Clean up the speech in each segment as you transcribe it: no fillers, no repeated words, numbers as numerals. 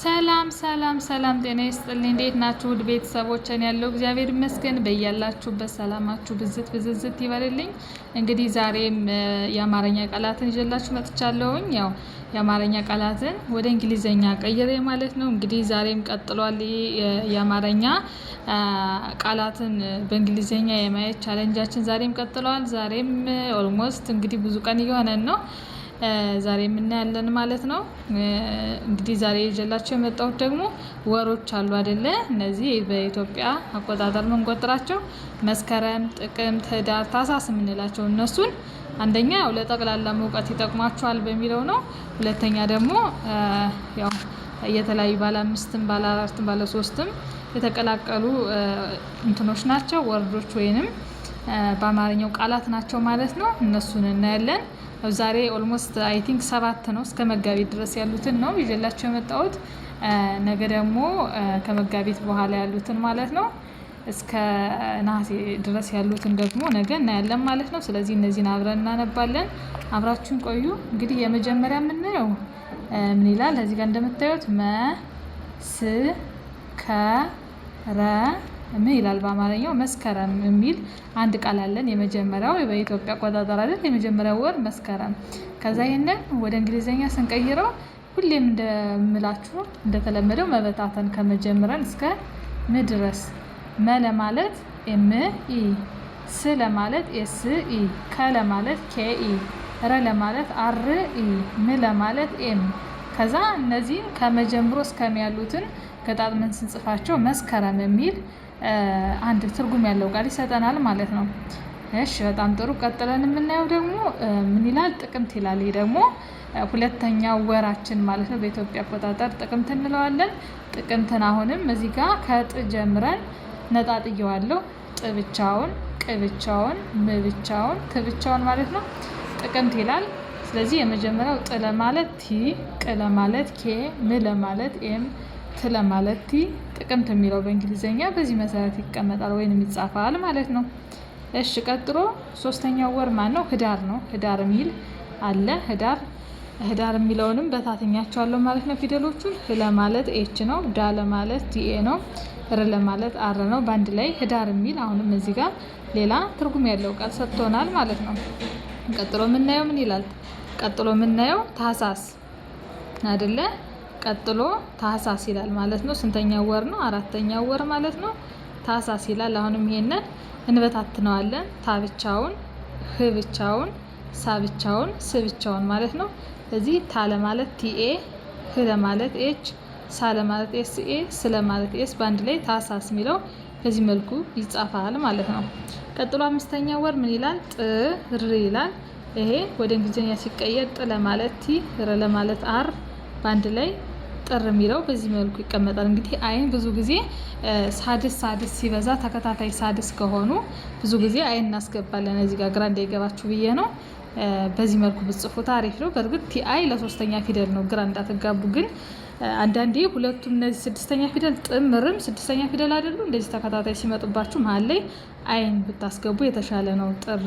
ሰላም ሰላም ሰላም ጤና ይስጥልኝ። እንዴት ናችሁ ውድ ቤተሰቦችን? ያለው እግዚአብሔር ይመስገን። በያላችሁበት ሰላማችሁ ብዝት ይበልልኝ። እንግዲህ ዛሬም የአማርኛ ቃላትን ይዤላችሁ መጥቻለሁኝ። ያው የአማርኛ ቃላትን ወደ እንግሊዘኛ ቀይሬ ማለት ነው። እንግዲህ ዛሬም ቀጥሏል የአማርኛ ቃላትን በእንግሊዘኛ የማየት ቻሌንጃችን ዛሬም ቀጥሏል። ዛሬም ኦልሞስት እንግዲህ ብዙ ቀን እየሆነን ነው ዛሬ የምናያለን ማለት ነው። እንግዲህ ዛሬ ይዤላችሁ የመጣሁት ደግሞ ወሮች አሉ አይደለ? እነዚህ በኢትዮጵያ አቆጣጠር የምንቆጥራቸው መስከረም፣ ጥቅምት፣ ህዳር፣ ታህሳስ የምንላቸው እነሱን አንደኛ ያው ለጠቅላላ ሙቀት ይጠቅሟቸዋል በሚለው ነው። ሁለተኛ ደግሞ ያው የተለያዩ ባለ 5ም ባለ 4ም ባለ 3ም የተቀላቀሉ እንትኖች ናቸው ወርዶች ወይንም በአማርኛው ቃላት ናቸው ማለት ነው። እነሱን እናያለን። ዛሬ ኦልሞስት አይ ቲንክ 7 ነው እስከ መጋቢት ድረስ ያሉትን ነው ይዤላችሁ የመጣሁት። ነገ ደግሞ ከመጋቢት በኋላ ያሉትን ማለት ነው እስከ ነሐሴ ድረስ ያሉትን ደግሞ ነገ እናያለን ማለት ነው። ስለዚህ እነዚህን አብረን እናነባለን። አብራችሁን ቆዩ። እንግዲህ የመጀመሪያ የምናየው ምን ይላል? እዚህ ጋር እንደምታዩት ምን ይላል? በአማርኛው መስከረም የሚል አንድ ቃል አለን። የመጀመሪያው በኢትዮጵያ አቆጣጠር አይደል? የመጀመሪያው ወር መስከረም። ከዛ ይሄንን ወደ እንግሊዘኛ ስንቀይረው ሁሌም እንደምላችሁ እንደተለመደው መበታተን ከመጀመሪያን እስከ ም ድረስ መ ለማለት ኤም ኢ፣ ስ ለማለት ኤስ ኢ፣ ከ ለማለት ኬ ኢ፣ ረ ለማለት አር ኢ፣ ም ለማለት ኤም። ከዛ እነዚህ ከመጀምሮ እስከም ያሉትን ገጣጥመን ስንጽፋቸው መስከረም የሚል አንድ ትርጉም ያለው ቃል ይሰጠናል ማለት ነው። እሺ በጣም ጥሩ። ቀጥለን የምናየው ደግሞ ምን ይላል? ጥቅምት ይላል። ይሄ ደግሞ ሁለተኛው ወራችን ማለት ነው። በኢትዮጵያ አቆጣጠር ጥቅምት እንለዋለን። ጥቅምትን አሁንም እዚህ ጋር ከጥ ጀምረን ነጣጥየዋለሁ። ጥ ብቻውን፣ ቅ ብቻውን፣ ም ብቻውን፣ ት ብቻውን ማለት ነው ጥቅምት ይላል። ስለዚህ የመጀመሪያው ጥ ለማለት ቲ፣ ቅ ለማለት ኬ፣ ም ለማለት ኤም፣ ት ለማለት ቲ። ጥቅምት የሚለው በእንግሊዘኛ በዚህ መሰረት ይቀመጣል ወይንም ይጻፋል ማለት ነው። እሺ ቀጥሎ ሶስተኛው ወር ማን ነው? ህዳር ነው። ህዳር የሚል አለ። ህዳር የሚለውንም በታተኛቸዋለሁ ማለት ነው ፊደሎቹን። ህ ለማለት ኤች ነው። ዳ ለማለት ቲኤ ነው። ር ለማለት አር ነው። በአንድ ላይ ህዳር የሚል አሁንም እዚህ ጋር ሌላ ትርጉም ያለው ቃል ሰጥቶናል ማለት ነው። ቀጥሎ የምናየው ምን ይላል? ቀጥሎ የምናየው ታህሳስ አይደለ? ቀጥሎ ታህሳስ ይላል ማለት ነው። ስንተኛው ወር ነው? 4ኛው ወር ማለት ነው። ታህሳስ ይላል። አሁንም ይሄንን እንበታትነዋለን። ታ ብቻውን፣ ህ ብቻውን፣ ሳ ብቻውን፣ ስ ብቻውን ማለት ነው። ስለዚህ ታ ለማለት ቲኤ፣ ህ ለማለት ኤች፣ ሳ ለማለት ኤስኤ፣ ስ ለማለት ኤስ፣ በአንድ ላይ ታህሳስ የሚለው በዚህ መልኩ ይጻፋል ማለት ነው። ቀጥሎ 5ኛው ወር ምን ይላል? ጥር ይላል። ይሄ ወደ እንግሊዝኛ ሲቀየር ጥ ለማለት ቲ፣ ር ለማለት አር፣ በአንድ ላይ ጥር የሚለው በዚህ መልኩ ይቀመጣል። እንግዲህ አይን ብዙ ጊዜ ሳድስ ሲበዛ ተከታታይ ሳድስ ከሆኑ ብዙ ጊዜ አይን እናስገባለን። እዚህ ጋር ግራ እንዳይገባችሁ ብዬ ነው። በዚህ መልኩ ብጽፉት አሪፍ ነው። በእርግጥ ቲ አይ ለሶስተኛ ፊደል ነው፣ ግራ እንዳትጋቡ። ግን አንዳንዴ ሁለቱም እነዚህ 6ኛ ፊደል ጥምርም 6ኛ ፊደል አይደሉ? እንደዚህ ተከታታይ ሲመጡባችሁ መሀል ላይ አይን ብታስገቡ የተሻለ ነው። ጥር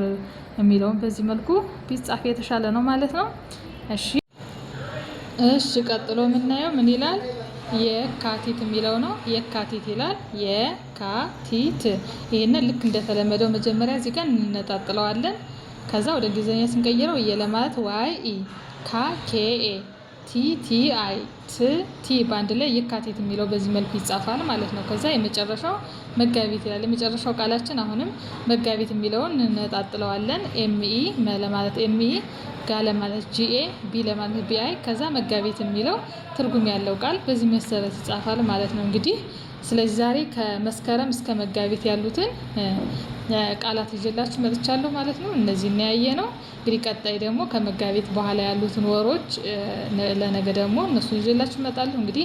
የሚለውን በዚህ መልኩ ቢጻፍ የተሻለ ነው ማለት ነው። እሺ ቀጥሎ የምናየው ምን ይላል? የካቲት የሚለው ነው። የካቲት ይላል። የካቲት። ይሄንን ልክ እንደተለመደው መጀመሪያ እዚህ ጋር እንነጣጥለዋለን። ከዛ ወደ እንግሊዝኛ ስንቀይረው ለማለት ዋይ ኢ፣ ካ ኬ ኤ፣ ቲ ቲ አይ፣ ት ቲ፣ በአንድ ላይ የካቲት የሚለው በዚህ መልኩ ይጻፋል ማለት ነው። ከዛ የመጨረሻው መጋቢት ይላል። የመጨረሻው ቃላችን አሁንም መጋቢት የሚለውን እንነጣጥለዋለን። ኤምኢ፣ መ ለማለት ኤምኢ፣ ጋ ለማለት ጂኤ፣ ቢ ለማለት ቢአይ፣ ከዛ መጋቢት የሚለው ትርጉም ያለው ቃል በዚህ መሰረት ይጻፋል ማለት ነው። እንግዲህ ስለዚህ ዛሬ ከመስከረም እስከ መጋቢት ያሉትን ቃላት ይዤላችሁ መጥቻለሁ ማለት ነው። እነዚህ እናያየ ነው። እንግዲህ ቀጣይ ደግሞ ከመጋቢት በኋላ ያሉትን ወሮች ለነገ ደግሞ እነሱ ይዤላችሁ እመጣለሁ። እንግዲህ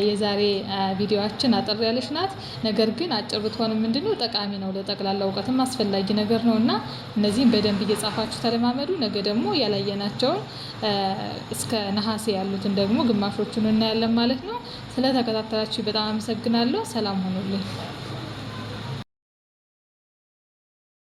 የዛሬ ቪዲዮአችን አጠር ያለች ናት። ነገር ግን አጭር ብትሆንም ምንድነው ጠቃሚ ነው፣ ለጠቅላላ እውቀትም አስፈላጊ ነገር ነው እና እነዚህን በደንብ እየጻፋችሁ ተለማመዱ። ነገ ደግሞ ያላየናቸውን እስከ ነሐሴ ያሉትን ደግሞ ግማሾቹን እናያለን ማለት ነው። ስለተከታተላችሁ በጣም አመሰግናለሁ። ሰላም ሆኑልኝ።